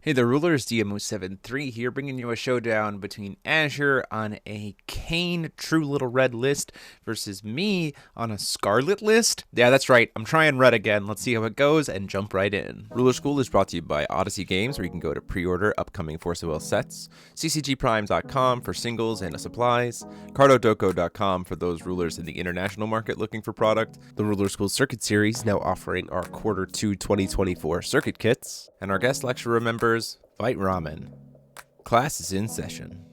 Hey there, rulers. DMO73 here, bringing you a showdown between Azure on a Cain True Little Red list versus me on a Scarlet list. Yeah, that's right. I'm trying red again. Let's see how it goes and jump right in. Ruler School is brought to you by Odyssey Games, where you can go to pre-order upcoming Force of Will sets, ccgprime.com for singles and supplies, cardodoko.com for those rulers in the international market looking for product, the Ruler School Circuit Series now offering our Q2 2024 circuit kits, and our guest lecturer members Fight Ramen. Class is in session.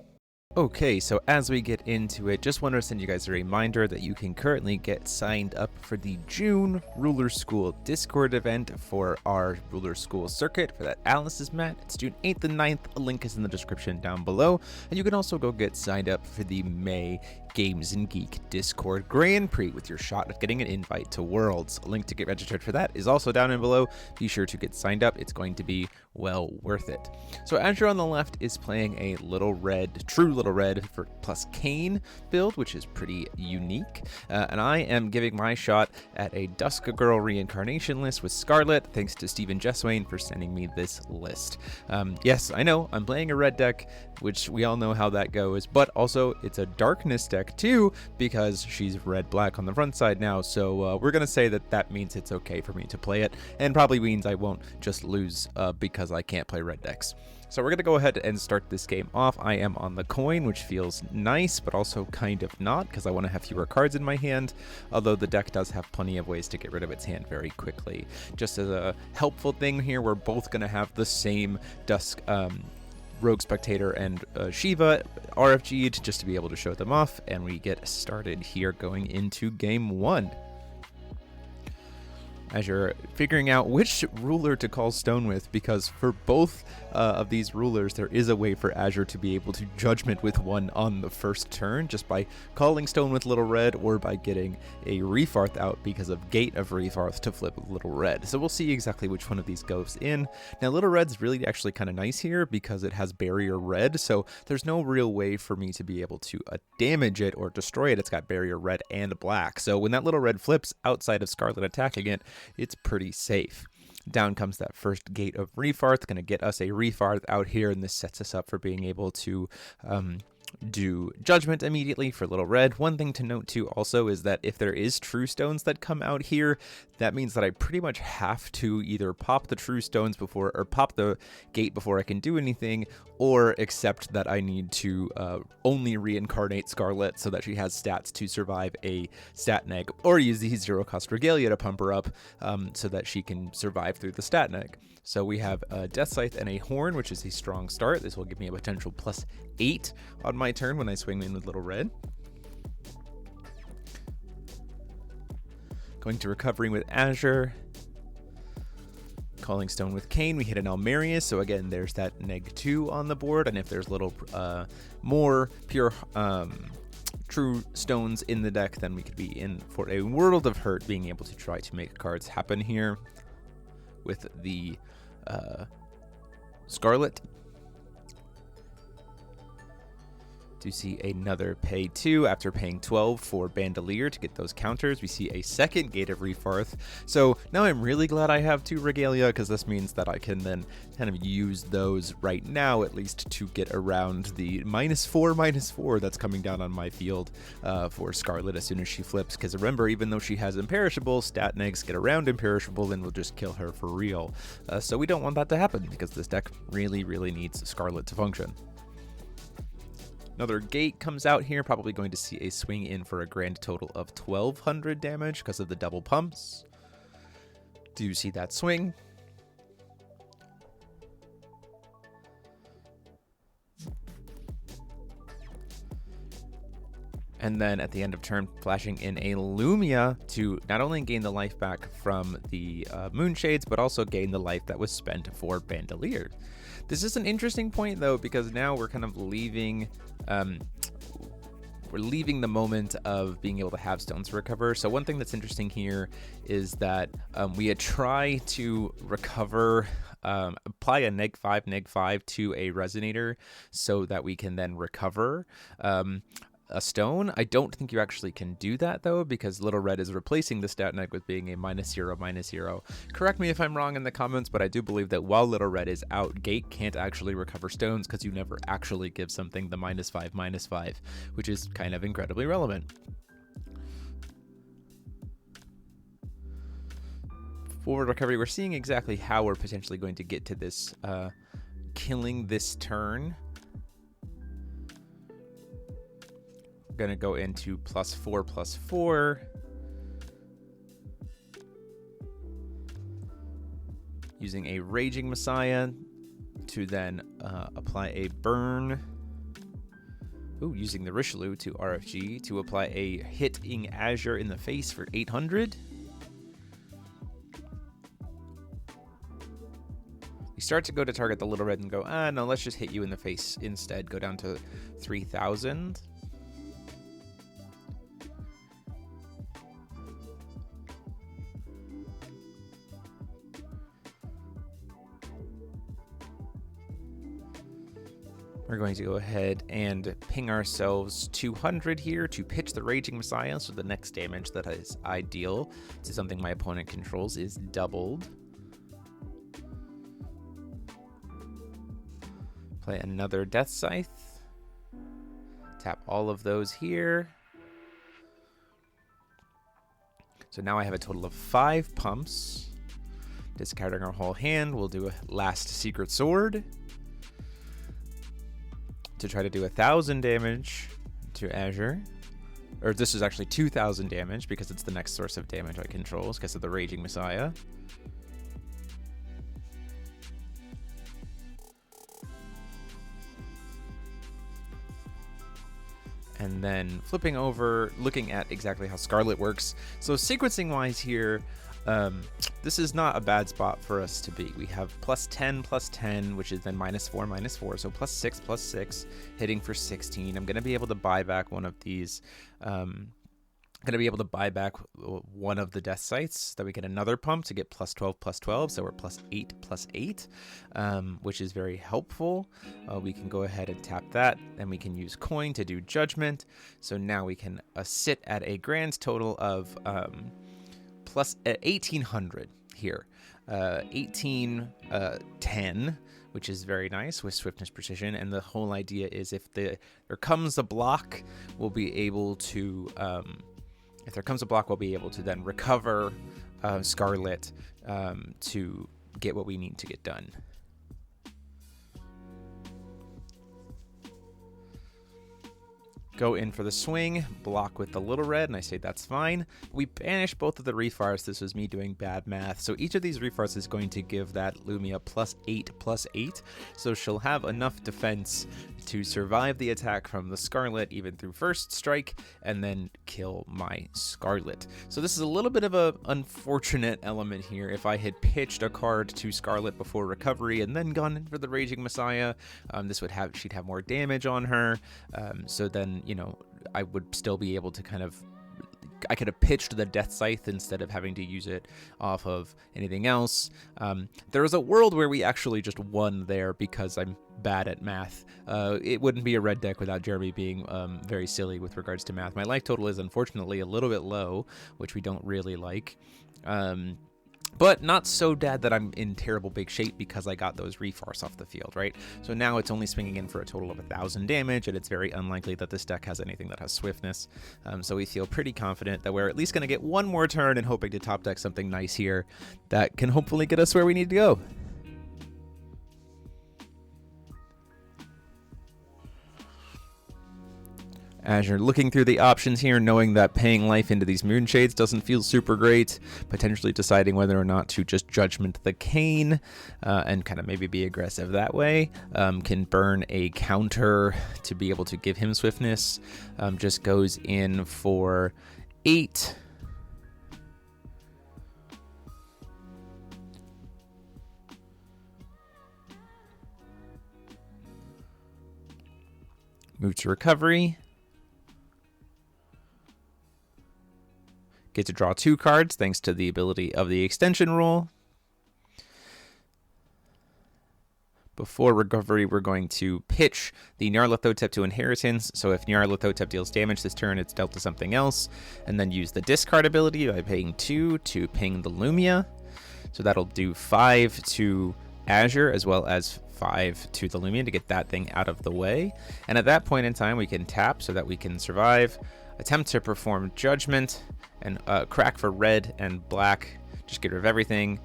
Okay, so as we get into it, just wanted to send you guys a reminder that you can currently get signed up for the June Ruler School Discord event for our Ruler School circuit for that Alice is met. It's June 8th and 9th. A link is in the description down below. And you can also go get signed up for the May Games and Geek Discord Grand Prix with your shot at getting an invite to Worlds. A link to get registered for that is also down and below. Be sure to get signed up. It's going to be well worth it. So Azure on the left is playing a little red, true little red for plus Cain build, which is pretty unique. And I am giving my shot at a Dusk Girl Reincarnation list with Scarlet, thanks to Jesswein for sending me this list. Yes, I know, I'm playing a red deck, which we all know how that goes, but also it's a darkness deck too, because she's red-black on the front side now, so we're going to say that that means it's okay for me to play it, and probably means I won't just lose because I can't play red decks. So we're going to go ahead and start this game off. I am on the coin, which feels nice, but also kind of not, because I want to have fewer cards in my hand, although the deck does have plenty of ways to get rid of its hand very quickly. Just as a helpful thing here, we're both going to have the same Dusk Rogue Spectator and Shiva RFG'd just to be able to show them off, and we get started here going into game one. As you're figuring out which ruler to call stone with, because for both of these rulers there is a way for Azure to be able to judgment with one on the first turn just by calling stone with little red, or by getting a Refarth out because of Gate of Refarth to flip little red. So we'll see exactly which one of these goes in. Now little red's really actually kind of nice here because it has barrier red, so there's no real way for me to be able to damage it or destroy it. It's got barrier red and black, so when that little red flips outside of Scarlet attacking it, it's pretty safe. Down comes that first Gate of Refarth, going to get us a Refarth out here, and this sets us up for being able to do judgment immediately for little red. One thing to note too also is that if there is true stones that come out here, that means that I pretty much have to either pop the true stones before, or pop the gate before I can do anything, or accept that I need to only reincarnate Scarlet so that she has stats to survive a stat neg, or use the 0 cost regalia to pump her up so that she can survive through the stat neg. So we have a Death Scythe and a Horn, which is a strong start. This will give me a potential +8 on my turn when I swing in with little red. Going to Recovering with Azure. Calling Stone with Cain, we hit an Almerius, so again there's that -2 on the board, and if there's little more pure true stones in the deck, then we could be in for a world of hurt being able to try to make cards happen here with the Scarlet. Do see another pay 2 after paying 12 for Bandolier to get those counters. We see a second Gate of Refarth. So now I'm really glad I have 2 Regalia, because this means that I can then kind of use those right now at least to get around the -4/-4 that's coming down on my field for Scarlet as soon as she flips. Because remember, even though she has Imperishable, stat negs get around Imperishable and will just kill her for real. So we don't want that to happen, because this deck really, really needs Scarlet to function. Another Gate comes out here, probably going to see a swing in for a grand total of 1200 damage because of the double pumps. Do you see that swing? And then at the end of turn, flashing in a Lumia to not only gain the life back from the Moonshades, but also gain the life that was spent for Bandolier. This is an interesting point, though, because now we're kind of leaving the moment of being able to have stones recover. So one thing that's interesting here is that we had tried to recover, apply a -5 to a resonator so that we can then recover. a stone. I don't think you actually can do that though, because Little Red is replacing the stat neg with being a -0/-0. Correct me if I'm wrong in the comments, but I do believe that while Little Red is out, Gate can't actually recover stones because you never actually give something the -5/-5, which is kind of incredibly relevant. Forward recovery, we're seeing exactly how we're potentially going to get to this killing this turn. We're going to go into +4/+4. Using a Raging Messiah to then apply a burn. Ooh, using the Richelieu to RFG to apply a hitting Azure in the face for 800. You start to go to target the Little Red and go, no, let's just hit you in the face instead. Go down to 3,000. We're going to go ahead and ping ourselves 200 here to pitch the Raging Messiah, so the next damage that is ideal to something my opponent controls is doubled. Play another Death Scythe. Tap all of those here. So now I have a total of 5 pumps. Discarding our whole hand, we'll do a last Secret Sword to try to do 1,000 damage to Azure. Or this is actually 2,000 damage because it's the next source of damage I control because of the Raging Messiah. And then flipping over, looking at exactly how Scarlet works. So sequencing wise here, this is not a bad spot for us to be. We have +10/+10, which is then -4/-4, so +6/+6, hitting for 16. I'm going to be able to buy back one of these. Going to be able to buy back one of the Death Scythes, that we get another pump to get +12/+12, so we're +8/+8, which is very helpful. We can go ahead and tap that, and we can use coin to do Judgment. So now we can sit at a grand total of +1,800 here. 1810, which is very nice with Swiftness Precision, and the whole idea is if there comes a block, we'll be able to then recover Scarlet to get what we need to get done. Go in for the swing, block with the Little Red, and I say that's fine. We banish both of the refires. This was me doing bad math. So each of these refires is going to give that Lumia +8/+8. So she'll have enough defense to survive the attack from the Scarlet, even through first strike, and then kill my Scarlet. So this is a little bit of an unfortunate element here. If I had pitched a card to Scarlet before recovery and then gone in for the Raging Messiah, she'd have more damage on her. So then, I would still be able to I could have pitched the Death Scythe instead of having to use it off of anything else. There was a world where we actually just won there because I'm bad at math. It wouldn't be a red deck without Jeremy being very silly with regards to math. My life total is unfortunately a little bit low, which we don't really like. But not so bad that I'm in terrible big shape because I got those refars off the field, right? So now it's only swinging in for a total of 1,000 damage, and it's very unlikely that this deck has anything that has swiftness. So we feel pretty confident that we're at least going to get one more turn and hoping to top deck something nice here that can hopefully get us where we need to go. Azure looking through the options here, knowing that paying life into these Moonshades doesn't feel super great, potentially deciding whether or not to just Judgment the Cain and kind of maybe be aggressive that way. Can burn a counter to be able to give him swiftness. Just goes in for 8. Move to recovery. Get to draw 2 cards thanks to the ability of the extension rule. Before recovery, we're going to pitch the Nyarlathotep to inheritance. So if Nyarlathotep deals damage this turn, it's dealt to something else. And then use the discard ability by paying 2 to ping the Lumia. So that'll do 5 to Azure as well as 5 to the Lumia to get that thing out of the way. And at that point in time, we can tap so that we can survive, attempt to perform Judgment, and crack for red and black. Just get rid of everything.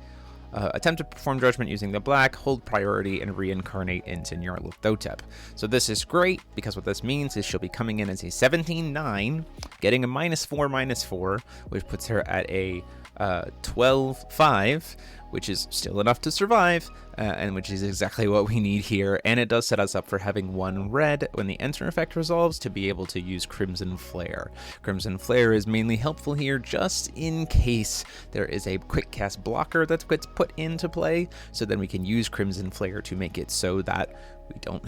Attempt to perform Judgment using the black, hold priority, and reincarnate into Nyarlathotep. So this is great, because what this means is she'll be coming in as a 17-9, getting a -4/-4, which puts her at a 12-5, which is still enough to survive, and which is exactly what we need here. And it does set us up for having 1 red when the enter effect resolves to be able to use Crimson Flare. Crimson Flare is mainly helpful here just in case there is a quick cast blocker that gets put into play, so then we can use Crimson Flare to make it so that we don't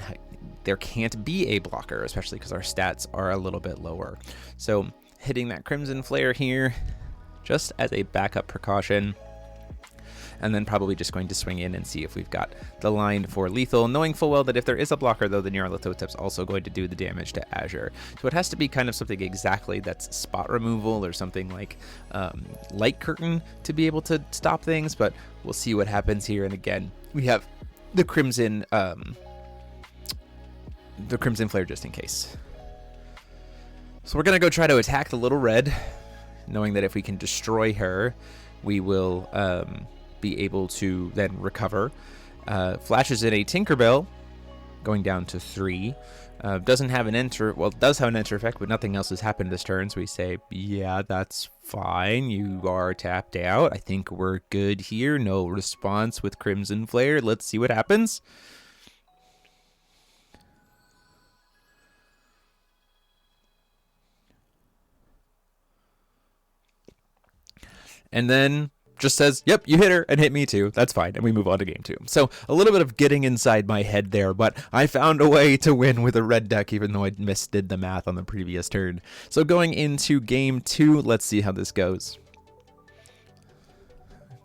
there can't be a blocker, especially because our stats are a little bit lower. So hitting that Crimson Flare here just as a backup precaution, and then probably just going to swing in and see if we've got the line for lethal, knowing full well that if there is a blocker, though, the Nyarlathotep's also going to do the damage to Azure. So it has to be kind of something exactly that's spot removal or something like Light Curtain to be able to stop things, but we'll see what happens here. And again, we have the Crimson Flare just in case. So we're going to go try to attack the little red, knowing that if we can destroy her, we will be able to then recover. Flashes in a Tinkerbell, going down to 3. Doesn't have an enter, well, it does have an enter effect, but nothing else has happened this turn, so we say, yeah, that's fine, you are tapped out. I think we're good here. No response with Crimson Flare. Let's see what happens. And then just says, yep, you hit her and hit me too. That's fine. And we move on to game 2. So a little bit of getting inside my head there, but I found a way to win with a red deck, even though I misdid the math on the previous turn. So going into game 2, let's see how this goes.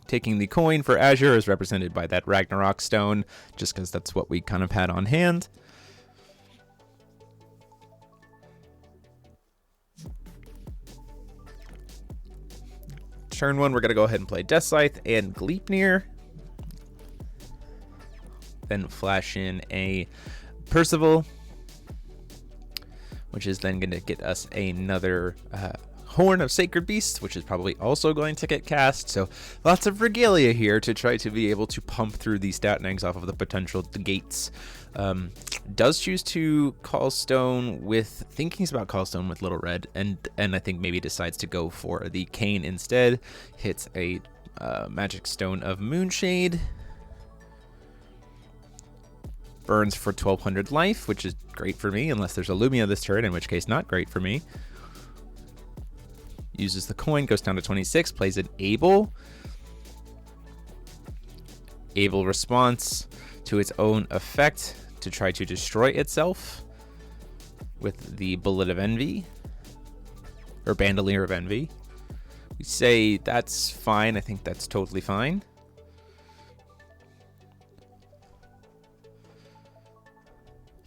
Taking the coin for Azure is represented by that Ragnarok stone, just because that's what we kind of had on hand. Turn 1, we're going to go ahead and play Death Scythe and Gleipnir. Then flash in a Percival, which is then going to get us another Horn of Sacred Beasts, which is probably also going to get cast. So lots of regalia here to try to be able to pump through these stat negs off of the potential gates. Does choose to call stone with, thinking about call stone with Little Red, and I think maybe decides to go for the Cain instead. Hits a Magic Stone of Moonshade. Burns for 1200 life, which is great for me, unless there's a Lumia this turn, in which case not great for me. Uses the coin, goes down to 26, plays an Able. Able response to its own effect to try to destroy itself with the Bullet of Envy, or Bandolier of Envy. We say that's fine. I think that's totally fine.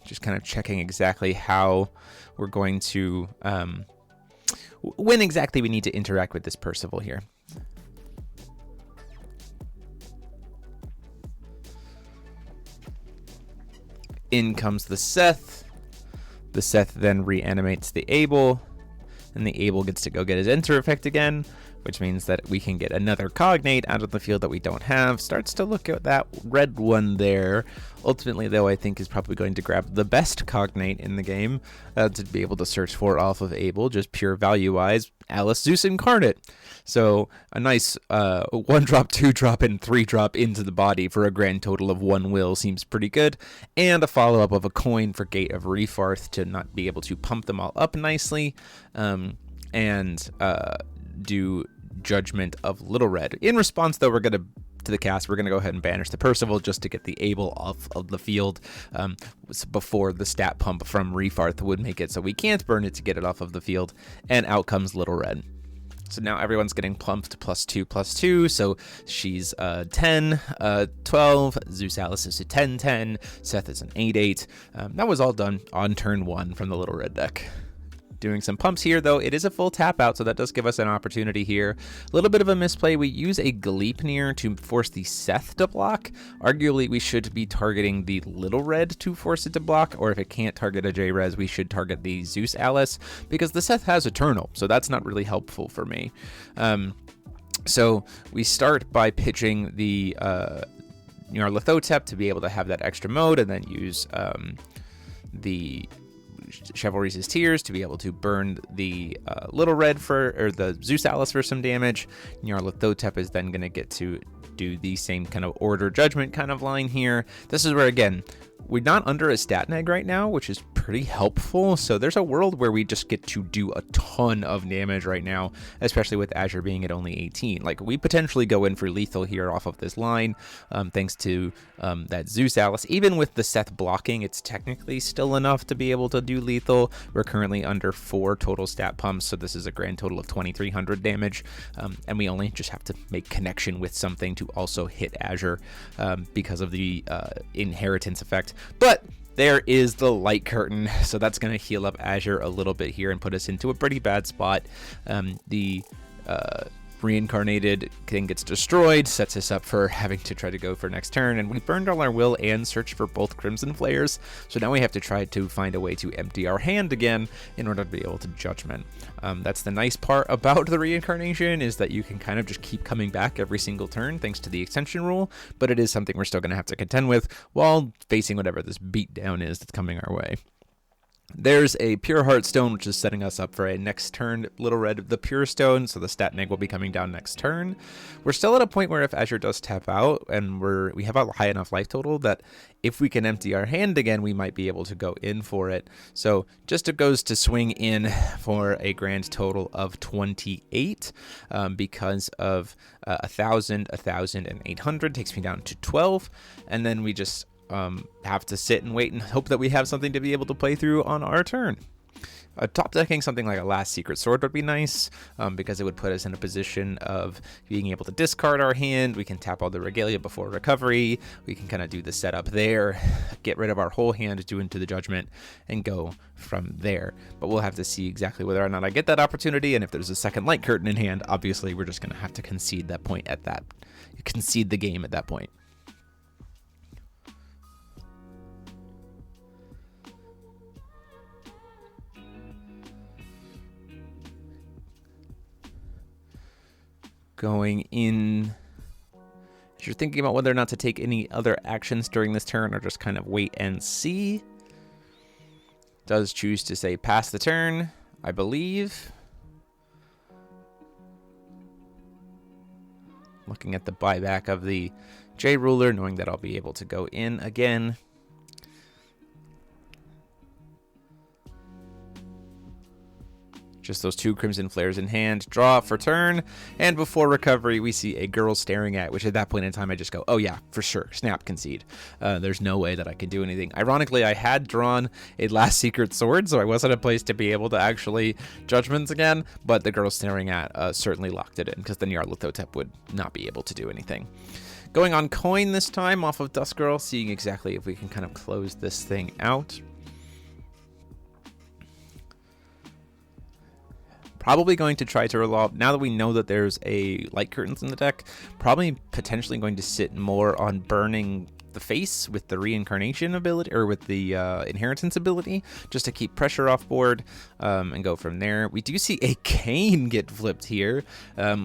Just kind of checking exactly how we're going to, when exactly we need to interact with this Percival here. In comes the Seth. The Seth then reanimates the Able, and the Able gets to go get his enter effect again, which means that we can get another Cognate out of the field that we don't have. Starts to look at that red one there. Ultimately, though, I think is probably going to grab the best Cognate in the game to be able to search for off of Able, just pure value-wise, Alice Zeus Incarnate. So a nice 1-drop, 2-drop, and 3-drop into the body for a grand total of 1 will seems pretty good. And a follow-up of a coin for Gate of Refarth to not be able to pump them all up nicely. And do Judgment of Little Red. In response, though, we're going to the cast, we're going to go ahead and banish the Percival just to get the Able off of the field before the stat pump from Refarth would make it so we can't burn it to get it off of the field. And out comes Little Red. So now everyone's getting plumped +2/+2. So she's 10, 12. Zeus Alice is a 10/10. Seth is an 8/8. That was all done on turn 1 from the Little Red deck. Doing some pumps here, though. It is a full tap out, so that does give us an opportunity here. A little bit of a misplay. We use a Gleipnir to force the Seth to block. Arguably, we should be targeting the Little Red to force it to block, or if it can't target a J-Res, we should target the Zeus Alice, because the Seth has Eternal, so that's not really helpful for me. So we start by pitching the Nyarlathotep to be able to have that extra mode, and then use the Chivalry's Tears to be able to burn the Little Red or the Zeus Alice for some damage. Nyarlathotep is then going to get to do the same kind of Order Judgment kind of line here. This is where, again, we're not under a stat neg right now, which is pretty helpful. So there's a world where we just get to do a ton of damage right now, especially with Azure being at only 18. Like, we potentially go in for lethal here off of this line, thanks to that Zeus Alice. Even with the Seth blocking, it's technically still enough to be able to do lethal. We're currently under 4 total stat pumps, so this is a grand total of 2,300 damage, and we only just have to make connection with something to also hit Azure because of the inheritance effect. But there is the light curtain, so that's going to heal up Azure a little bit here and put us into a pretty bad spot. The reincarnated thing gets destroyed, sets us up for having to try to go for next turn, and we burned all our will and searched for both Crimson Flares, so now we have to try to find a way to empty our hand again in order to be able to Judgment. That's the nice part about the reincarnation, is that you can kind of just keep coming back every single turn thanks to the extension rule, but it is something we're still going to have to contend with while facing whatever this beatdown is that's coming our way. There's a Pure Heart Stone, which is setting us up for a next turn Little Red, the Pure Stone, so the stat neg will be coming down next turn. We're still at a point where if Azure does tap out, and we have a high enough life total that if we can empty our hand again, we might be able to go in for it. So just it goes to swing in for a grand total of 28, because of 1,000, 1,000, and 800 takes me down to 12, and then we just have to sit and wait and hope that we have something to be able to play through on our turn. Top decking something like a Last Secret Sword would be nice, because it would put us in a position of being able to discard our hand. We can tap all the regalia before recovery. We can kind of do the setup there, get rid of our whole hand, do into the Judgment, and go from there. But we'll have to see exactly whether or not I get that opportunity, and if there's a second light curtain in hand, obviously we're just going to have to concede that point at that. Concede the game at that point. Going in, if you're thinking about whether or not to take any other actions during this turn or just kind of wait and see, does choose to say pass the turn, I believe. Looking at the buyback of the J ruler, knowing that I'll be able to go in again. Just those 2 Crimson Flares in hand. Draw for turn. And before recovery, we see a girl staring at, which at that point in time, I just go, oh yeah, for sure. Snap, concede. There's no way that I can do anything. Ironically, I had drawn a Last Secret Sword, so I wasn't in a place to be able to actually Judgments again. But the girl staring at certainly locked it in, because the Nyarlathotep would not be able to do anything. Going on coin this time off of Dusk Girl, seeing exactly if we can kind of close this thing out. Probably going to try to rely, now that we know that there's a light curtains in the deck, probably potentially going to sit more on burning the face with the reincarnation ability, or with the inheritance ability, just to keep pressure off board, and go from there. We do see a Cain get flipped here,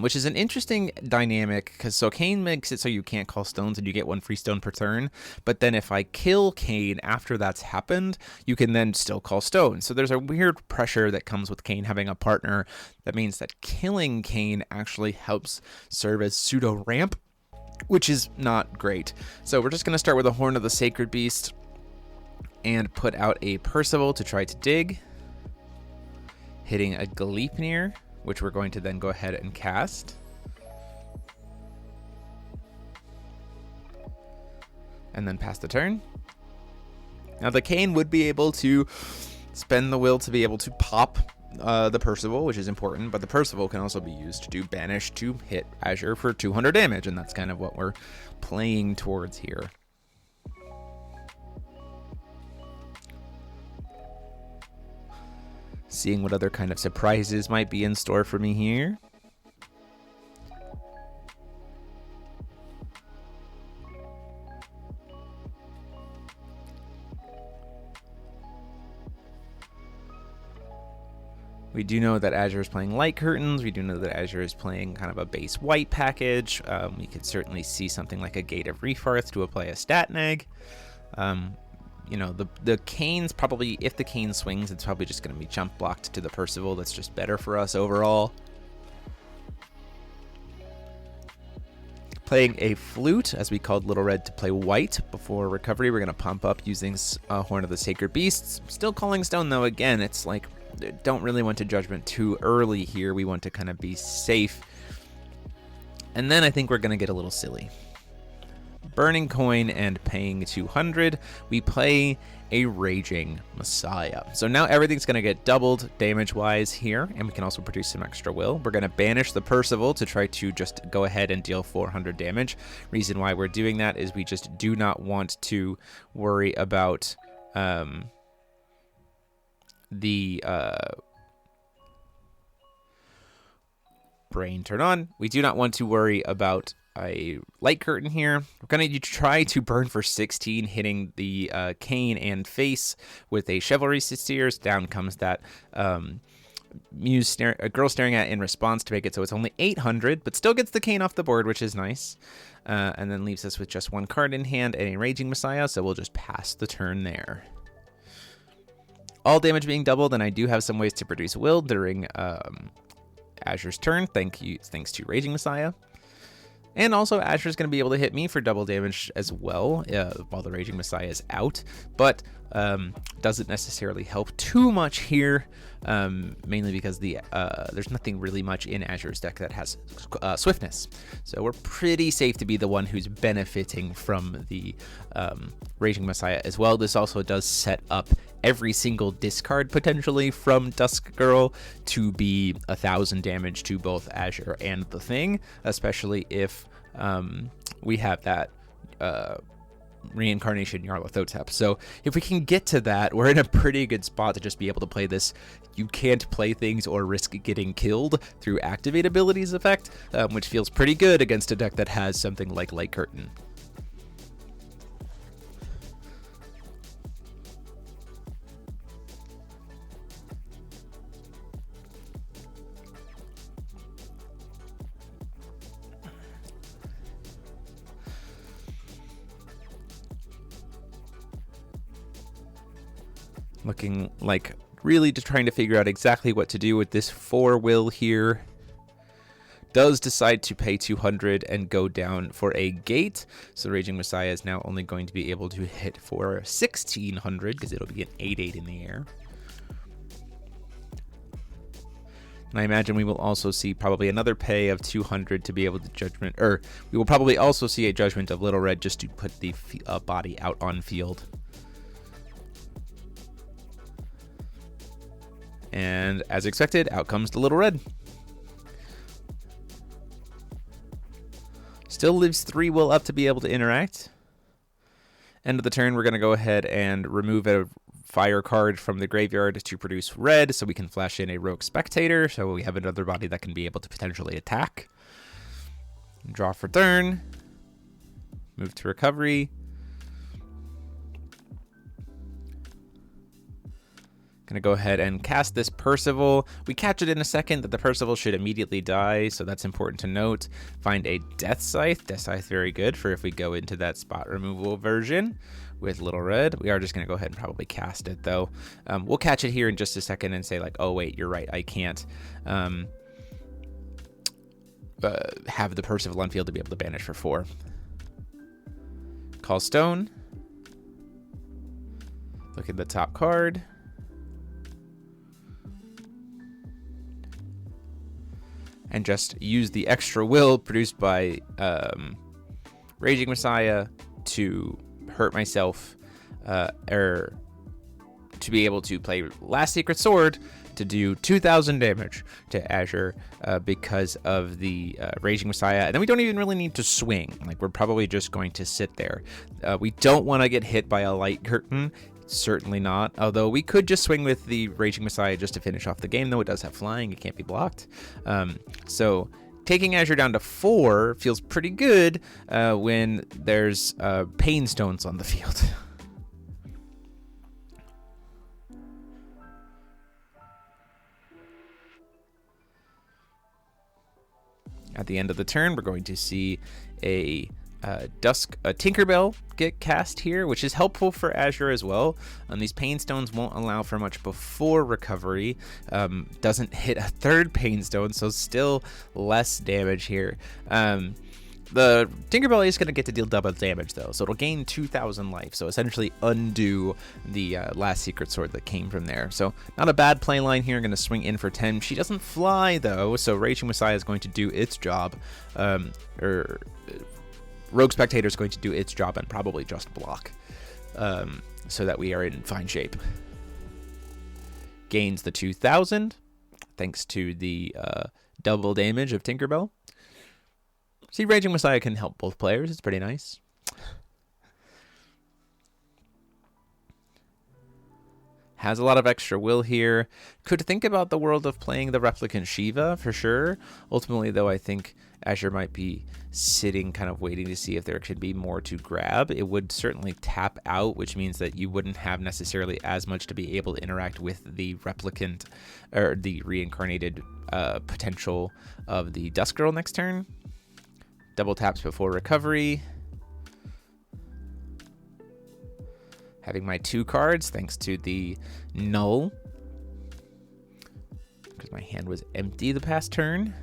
which is an interesting dynamic, because so Cain makes it so you can't call stones and you get 1 free stone per turn, but then if I kill Cain after that's happened, you can then still call stones. So there's a weird pressure that comes with Cain having a partner. That means that killing Cain actually helps serve as pseudo ramp, which is not great. So we're just going to start with a Horn of the Sacred Beast and put out a Percival to try to dig, hitting a Gleipnir, which we're going to then go ahead and cast. And then pass the turn. Now the Cain would be able to spend the will to be able to pop the Percival, which is important, but the Percival can also be used to banish to hit Azure for 200 damage, and that's kind of what we're playing towards here. Seeing what other kind of surprises might be in store for me here. We do know that Azure is playing light curtains. We do know that Azure is playing kind of a base white package. We could certainly see something like a Gate of Refarth to apply a stat neg. You know, the Cain's probably, if the Cain swings, it's probably just going to be jump blocked to the Percival. That's just better for us overall. Playing a flute, as we called Little Red to play white before recovery. We're going to pump up using Horn of the Sacred Beasts. Still calling stone, though. Again, it's like, don't really want to judgment too early here. We want to kind of be safe. And then I think we're going to get a little silly. Burning coin and paying 200. We play a Raging Messiah. So now everything's going to get doubled damage-wise here, and we can also produce some extra will. We're going to banish the Percival to try to just go ahead and deal 400 damage. Reason why we're doing that is we just do not want to worry about the brain turn on. We do not want to worry about a light curtain here. We're going to try to burn for 16, hitting the Cain and face with a Chivalry Steers. Down comes that Muse a girl staring at in response to make it so it's only 800, but still gets the Cain off the board, which is nice. And then leaves us with just one card in hand and a Raging Messiah, so we'll just pass the turn there. All damage being doubled, and I do have some ways to produce will during Azure's turn, thanks to Raging Messiah. And also, Azure's going to be able to hit me for double damage as well while the Raging Messiah is out, but doesn't necessarily help too much here, mainly because there's nothing really much in Azure's deck that has swiftness. So we're pretty safe to be the one who's benefiting from the Raging Messiah as well. This also does set up every single discard potentially from Dusk Girl to be 1,000 damage to both Azure and the Thing, especially if we have that Reincarnation Nyarlathotep. So if we can get to that, we're in a pretty good spot to just be able to play this you can't play things or risk getting killed through activate abilities effect, which feels pretty good against a deck that has something like Light Curtain. Looking like really just trying to figure out exactly what to do with this 4 will here. Does decide to pay 200 and go down for a gate. So Raging Messiah is now only going to be able to hit for 1,600 because it'll be an 8/8 in the air. And I imagine we will also see probably another pay of 200 to be able to judgment, or we will probably also see a judgment of Little Red just to put the body out on field. And as expected, out comes the Little Red. Still lives 3 will up to be able to interact. End of the turn, we're going to go ahead and remove a fire card from the graveyard to produce red, so we can flash in a Rogue Spectator, so we have another body that can be able to potentially attack. Draw for turn. Move to recovery. Gonna go ahead and cast this Percival. We catch it in a second that the Percival should immediately die, so that's important to note. Find a Death Scythe. Death Scythe, very good for if we go into that spot removal version with Little Red. We are just gonna go ahead and probably cast it though. We'll catch it here in just a second and say like, oh wait, you're right, I can't have the Percival on field to be able to banish for 4. Call Stone. Look at the top card. And just use the extra will produced by Raging Messiah to hurt myself, or to be able to play Last Secret Sword to do 2,000 damage to Azure because of the Raging Messiah. And then we don't even really need to swing. Like, we're probably just going to sit there. We don't want to get hit by a light curtain. Certainly not. Although we could just swing with the Raging Messiah just to finish off the game, though it does have flying. It can't be blocked. So taking Azure down to 4 feels pretty good when there's Pain Stones on the field. At the end of the turn, we're going to see a Dusk, a Tinkerbell get cast here, which is helpful for Azure as well. These Pain Stones won't allow for much before recovery. Doesn't hit a third Pain Stone, so still less damage here. The Tinkerbell is going to get to deal double damage, though, so it'll gain 2,000 life, so essentially undo the last Secret Sword that came from there. So not a bad play line here. Going to swing in for 10. She doesn't fly, though, so Raging Messiah is going to do its job. Rogue Spectator is going to do its job and probably just block, so that we are in fine shape. Gains the 2,000, thanks to the double damage of Tinkerbell. See, Raging Messiah can help both players. It's pretty nice. Has a lot of extra will here. Could think about the world of playing the Replicant Shiva, for sure. Ultimately, though, I think Azure might be sitting kind of waiting to see if there could be more to grab. It would certainly tap out, which means that you wouldn't have necessarily as much to be able to interact with the Replicant, or the reincarnated potential of the Dusk Girl next turn. Double taps before recovery. Having my 2 cards thanks to the null, because my hand was empty the past turn.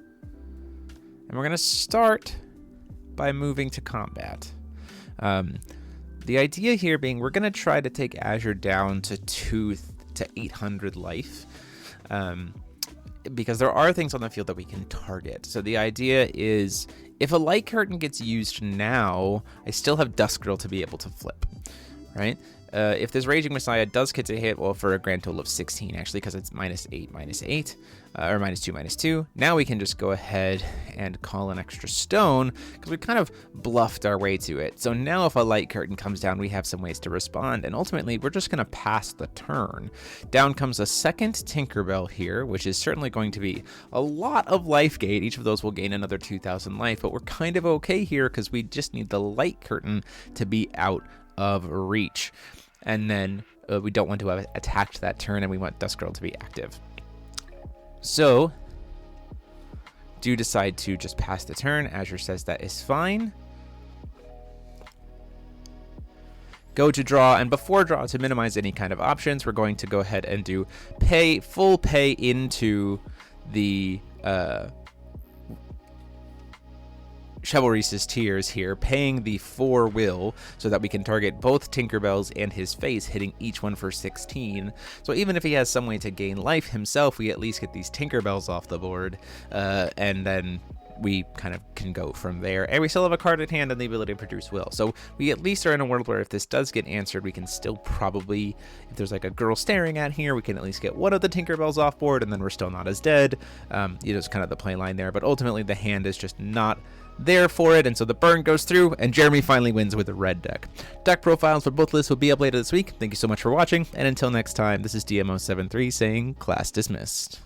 And we're going to start by moving to combat. The idea here being we're going to try to take Azure down to 800 life. Because there are things on the field that we can target. So the idea is, if a light curtain gets used now, I still have Dusk Girl to be able to flip, right? If this Raging Messiah does get to hit, well, for a grand total of 16, actually, because it's -8, -8, or -2, -2. Now we can just go ahead and call an extra stone, because we kind of bluffed our way to it. So now if a light curtain comes down, we have some ways to respond, and ultimately, we're just going to pass the turn. Down comes a second Tinkerbell here, which is certainly going to be a lot of life gain. Each of those will gain another 2,000 life, but we're kind of okay here, because we just need the light curtain to be out of reach. And then we don't want to have attacked that turn, and we want Dusk Girl to be active. So, do decide to just pass the turn. Azure says that is fine. Go to draw, and before draw, to minimize any kind of options, we're going to go ahead and do full pay into the Chivalry's Tears here, paying the 4 will so that we can target both Tinkerbells and his face, hitting each one for 16. So even if he has some way to gain life himself, we at least get these Tinkerbells off the board, and then we kind of can go from there. And we still have a card at hand and the ability to produce will. So we at least are in a world where if this does get answered, we can still probably, if there's like a girl staring at here, we can at least get one of the Tinkerbells off board, and then we're still not as dead. It's kind of the play line there, but ultimately the hand is just not there for it, and so the burn goes through, and Jeremy finally wins with a red deck. Deck profiles for both lists will be up later this week. Thank you so much for watching, and until next time, this is DMO73 saying class dismissed.